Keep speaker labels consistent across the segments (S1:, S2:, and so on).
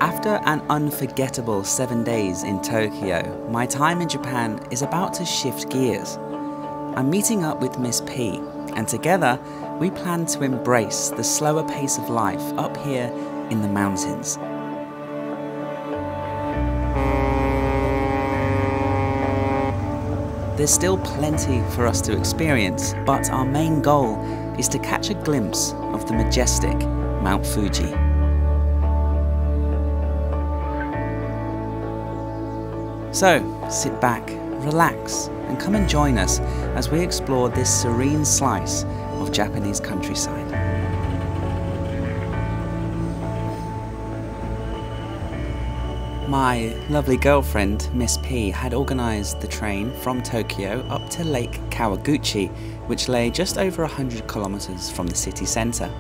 S1: After an unforgettable 7 days in Tokyo, my time in Japan is about to shift gears. I'm meeting up with Miss P, and together we plan to embrace the slower pace of life up here in the mountains. There's still plenty for us to experience, but our main goal is to catch a glimpse of the majestic Mount Fuji. So, sit back, relax, and come and join us as we explore this serene slice of Japanese countryside. My lovely girlfriend, Miss P, had organised the train from Tokyo up to Lake Kawaguchi, which lay just over 100 kilometres from the city centre.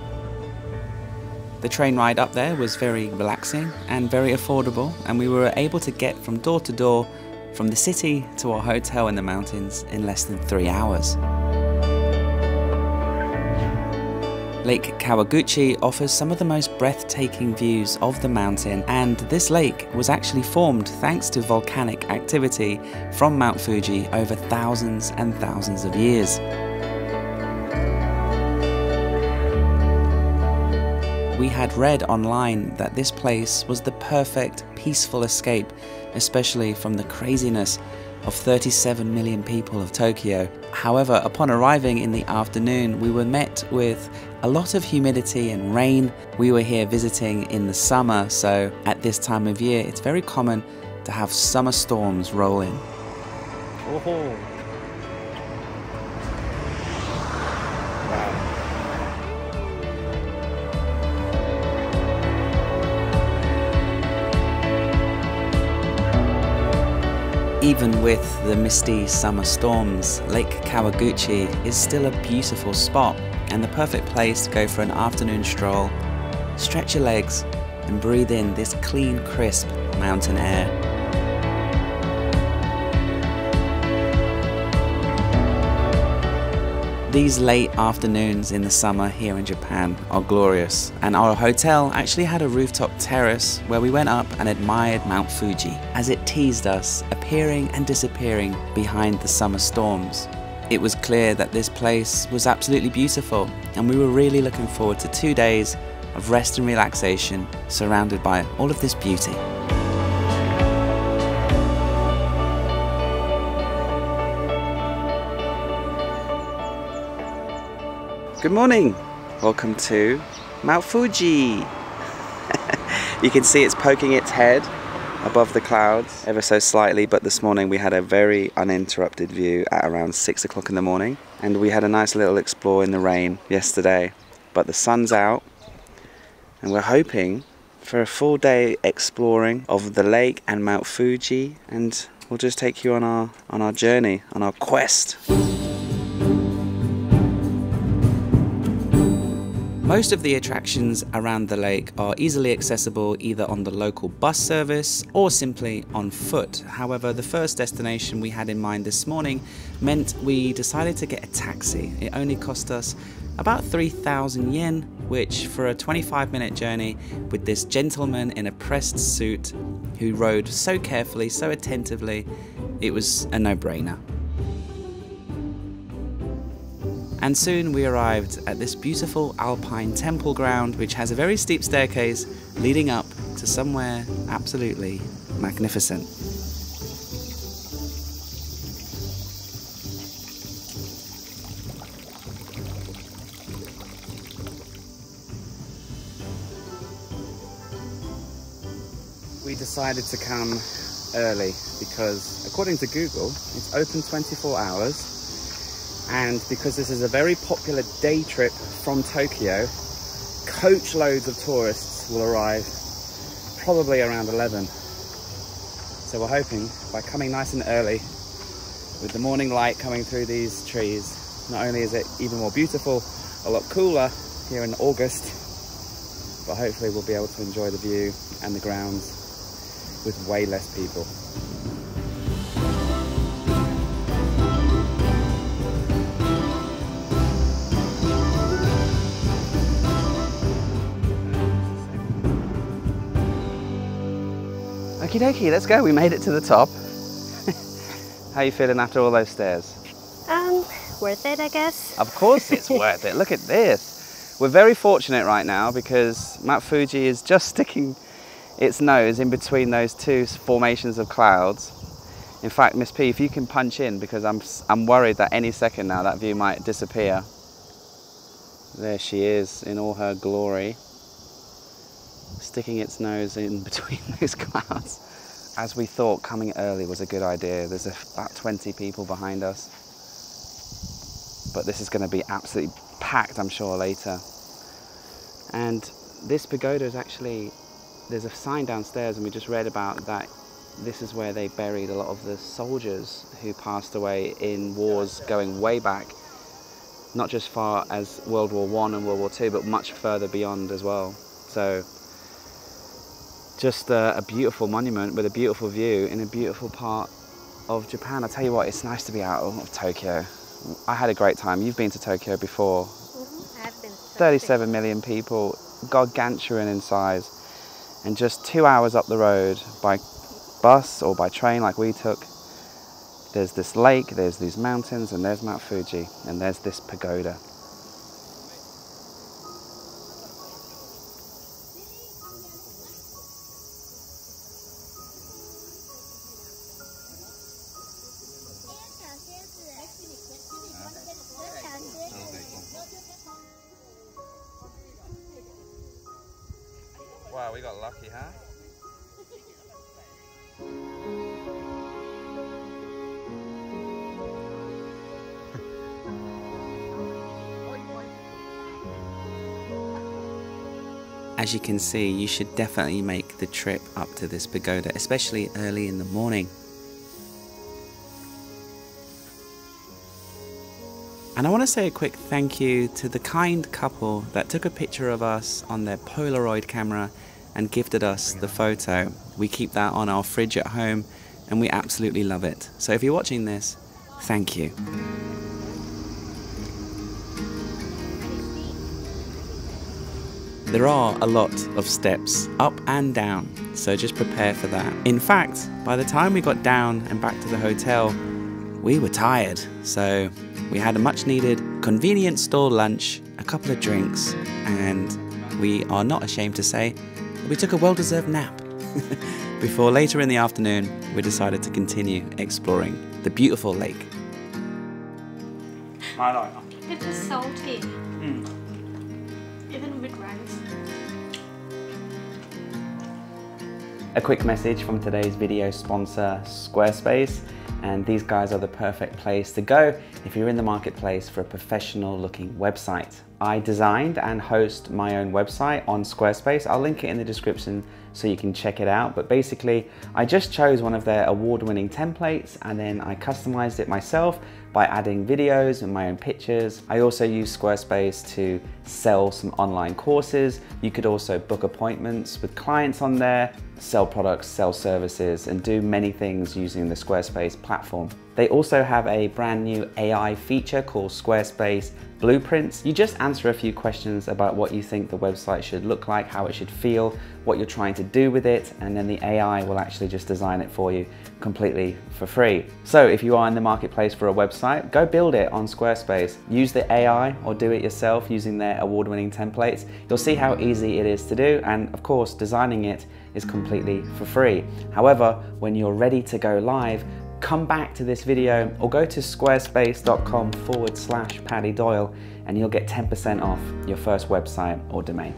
S1: The train ride up there was very relaxing and very affordable, and we were able to get from door to door from the city to our hotel in the mountains in less than 3 hours. Lake Kawaguchi offers some of the most breathtaking views of the mountain, and this lake was actually formed thanks to volcanic activity from Mount Fuji over thousands and thousands of years. We had read online that this place was the perfect, peaceful escape, especially from the craziness of 37 million people of Tokyo. However, upon arriving in the afternoon, we were met with a lot of humidity and rain. We were here visiting in the summer, so at this time of year, it's very common to have summer storms roll in. Oh. Even with the misty summer storms, Lake Kawaguchi is still a beautiful spot and the perfect place to go for an afternoon stroll, stretch your legs and breathe in this clean, crisp mountain air. These late afternoons in the summer here in Japan are glorious, and our hotel actually had a rooftop terrace where we went up and admired Mount Fuji as it teased us, appearing and disappearing behind the summer storms. It was clear that this place was absolutely beautiful, and we were really looking forward to 2 days of rest and relaxation surrounded by all of this beauty. Good morning! Welcome to Mount Fuji! You can see it's poking its head above the clouds ever so slightly, but this morning we had a very uninterrupted view at around 6 o'clock in the morning, and we had a nice little explore in the rain yesterday. But the sun's out and we're hoping for a full day exploring of the lake and Mount Fuji, and we'll just take you on our journey, on our quest. Most of the attractions around the lake are easily accessible either on the local bus service or simply on foot. However, the first destination we had in mind this morning meant we decided to get a taxi. It only cost us about 3,000 yen, which for a 25-minute journey with this gentleman in a pressed suit who rode so carefully, so attentively, it was a no-brainer. And soon we arrived at this beautiful alpine temple ground, which has a very steep staircase leading up to somewhere absolutely magnificent. We decided to come early because, according to Google, it's open 24 hours. And because this is a very popular day trip from Tokyo, coach loads of tourists will arrive probably around 11. So we're hoping by coming nice and early, with the morning light coming through these trees, not only is it even more beautiful, a lot cooler here in August, but hopefully we'll be able to enjoy the view and the grounds with way less people. Okie dokie, let's go. We made it to the top. How are you feeling after all those stairs?
S2: Worth it, I guess.
S1: Of course it's worth it. Look at this. We're very fortunate right now because Mount Fuji is just sticking its nose in between those two formations of clouds. In fact, Miss P, if you can punch in, because I'm worried that any second now that view might disappear. There she is in all her glory, sticking its nose in between those clouds. As we thought, coming early was a good idea. There's about 20 people behind us. But this is going to be absolutely packed, I'm sure, later. And this pagoda is actually, there's a sign downstairs, and we just read about that. This is where they buried a lot of the soldiers who passed away in wars going way back, not just far as World War I and World War II, but much further beyond as well. So just a beautiful monument with a beautiful view in a beautiful part of Japan. I tell you what, it's nice to be out of Tokyo. I had a great time. You've been to Tokyo before.
S2: I've been.
S1: 37 million people, gargantuan in size, and just 2 hours up the road by bus or by train like we took, there's this lake, there's these mountains, and there's Mount Fuji, and there's this pagoda. Wow, we got lucky, huh? As you can see, you should definitely make the trip up to this pagoda, especially early in the morning. And I want to say a quick thank you to the kind couple that took a picture of us on their Polaroid camera and gifted us the photo. We keep that on our fridge at home and we absolutely love it. So if you're watching this, thank you. There are a lot of steps up and down, so just prepare for that. In fact, by the time we got down and back to the hotel, we were tired. So we had a much needed convenient store lunch, a couple of drinks, and we are not ashamed to say that we took a well-deserved nap. Before later in the afternoon, we decided to continue exploring the beautiful lake.
S2: It is salty. Even with rice.
S1: A quick message from today's video sponsor, Squarespace. And these guys are the perfect place to go if you're in the marketplace for a professional looking website. I designed and host my own website on Squarespace. I'll link it in the description so you can check it out. But basically, I just chose one of their award-winning templates and then I customized it myself by adding videos and my own pictures. I also use Squarespace to sell some online courses. You could also book appointments with clients on there, sell products, sell services, and do many things using the Squarespace platform. They also have a brand new AI feature called Squarespace Blueprints. You just answer a few questions about what you think the website should look like, how it should feel, what you're trying to do with it, and then the AI will actually just design it for you completely for free. So if you are in the marketplace for a website, go build it on Squarespace. Use the AI or do it yourself using their award-winning templates. You'll see how easy it is to do, and of course, designing it is completely for free. However, when you're ready to go live, come back to this video or go to squarespace.com/Paddy Doyle and you'll get 10% off your first website or domain.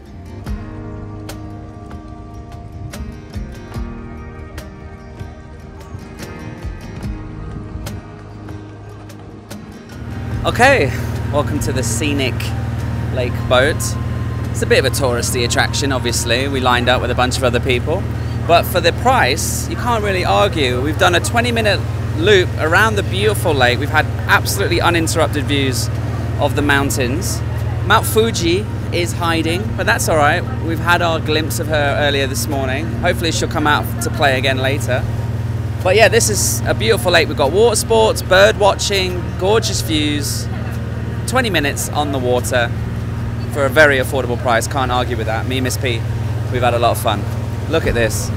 S1: Okay, welcome to the scenic lake boat. It's a bit of a touristy attraction, obviously. We lined up with a bunch of other people. But for the price, you can't really argue. We've done a 20-minute loop around the beautiful lake. We've had absolutely uninterrupted views of the mountains. Mount Fuji is hiding, but that's all right. We've had our glimpse of her earlier this morning. Hopefully she'll come out to play again later. But yeah, this is a beautiful lake. We've got water sports, bird watching, gorgeous views, 20 minutes on the water for a very affordable price. Can't argue with that. Me and Miss P, we've had a lot of fun. Look at this.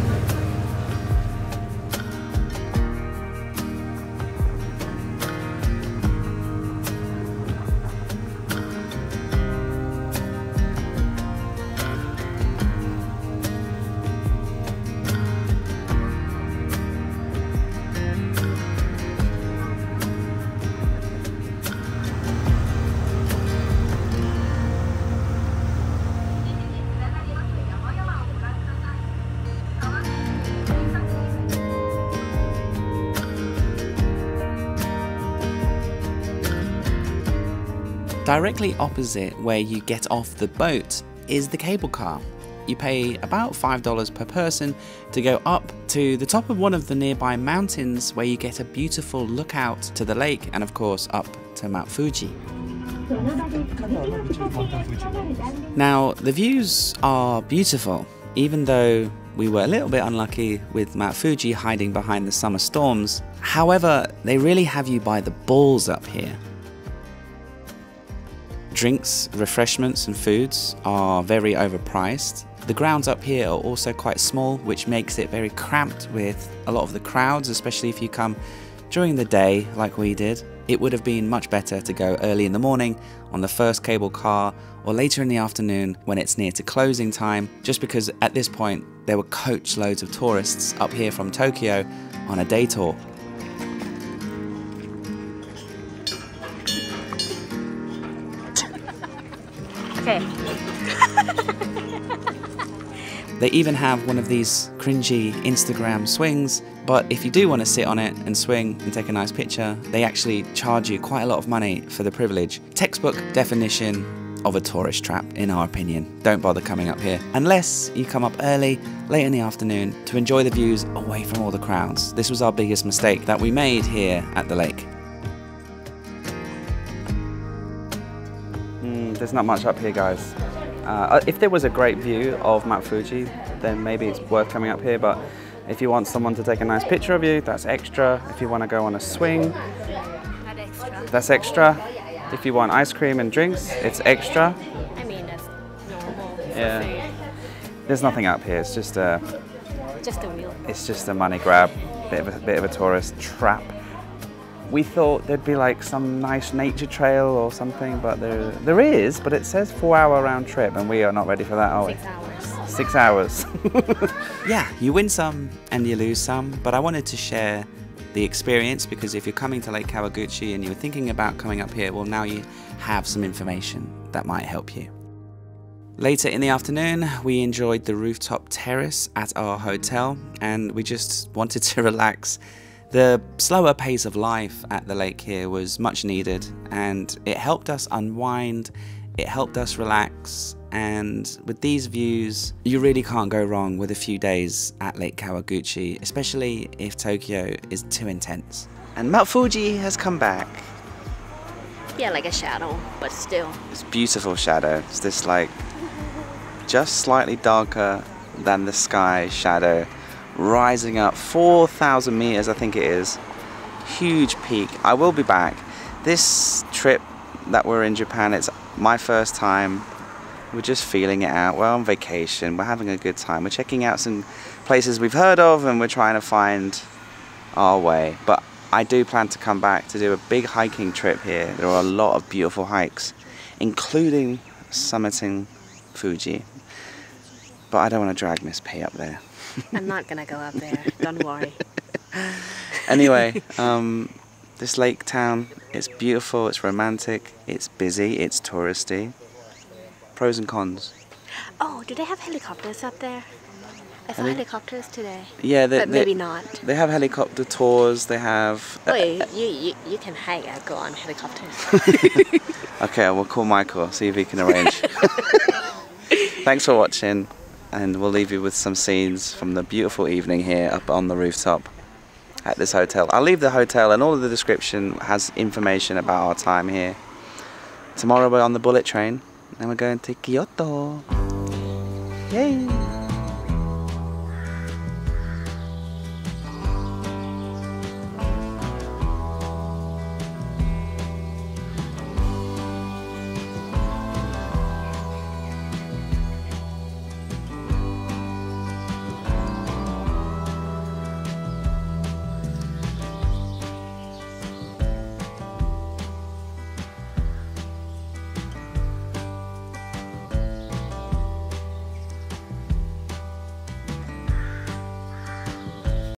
S1: Directly opposite where you get off the boat is the cable car. You pay about $5 per person to go up to the top of one of the nearby mountains where you get a beautiful lookout to the lake and of course up to Mount Fuji. Now the views are beautiful, even though we were a little bit unlucky with Mount Fuji hiding behind the summer storms. However, they really have you by the balls up here. Drinks, refreshments and foods are very overpriced. The grounds up here are also quite small, which makes it very cramped with a lot of the crowds, especially if you come during the day like we did. It would have been much better to go early in the morning on the first cable car or later in the afternoon when it's near to closing time, just because at this point there were coach loads of tourists up here from Tokyo on a day tour.
S2: Okay.
S1: They even have one of these cringy Instagram swings, but if you do want to sit on it and swing and take a nice picture, they actually charge you quite a lot of money for the privilege. Textbook definition of a tourist trap, in our opinion. Don't bother coming up here, unless you come up early, late in the afternoon, to enjoy the views away from all the crowds. This was our biggest mistake that we made here at the lake. There's not much up here, guys. If there was a great view of Mount Fuji, then maybe it's worth coming up here, but if you want someone to take a nice picture of you, that's extra. If you want to go on a swing, that's extra. If you want ice cream and drinks, it's extra.
S2: I mean, that's normal.
S1: Yeah. There's nothing up here, it's just a
S2: wheel.
S1: It's just a money grab, bit of a tourist trap. We thought there'd be like some nice nature trail or something, but there is, but it says 4-hour round trip and we are not ready for that, are we?
S2: 6 hours.
S1: 6 hours. Yeah, you win some and you lose some, but I wanted to share the experience because if you're coming to Lake Kawaguchi and you're thinking about coming up here, well, now you have some information that might help you. Later in the afternoon, we enjoyed the rooftop terrace at our hotel and we just wanted to relax. The slower pace of life at the lake here was much needed and it helped us unwind, it helped us relax, and with these views, you really can't go wrong with a few days at Lake Kawaguchi, especially if Tokyo is too intense. And Mount Fuji has come back.
S2: Yeah, like a shadow, but still.
S1: It's beautiful shadow. It's this like just slightly darker than the sky shadow, rising up 4,000 meters, I think it is. Huge peak. I will be back. This trip that we're in Japan, it's my first time. We're just feeling it out. We're on vacation. We're having a good time. We're checking out some places we've heard of and we're trying to find our way. But I do plan to come back to do a big hiking trip here. There are a lot of beautiful hikes, including summiting Fuji. But I don't want to drag Miss P up there.
S2: I'm not gonna go up there, don't worry.
S1: Anyway, this lake town, it's beautiful, it's romantic, it's busy, it's touristy. Pros and cons.
S2: Oh, do they have helicopters up there? I saw helicopters today.
S1: Yeah,
S2: but maybe not.
S1: They have helicopter tours, they have...
S2: Wait, you can hike and go on helicopters.
S1: Okay, we'll call Michael, see if he can arrange. Thanks for watching. And we'll leave you with some scenes from the beautiful evening here up on the rooftop at this hotel. I'll leave the hotel and all of the description has information about our time here. Tomorrow we're on the bullet train and we're going to Kyoto. Yay!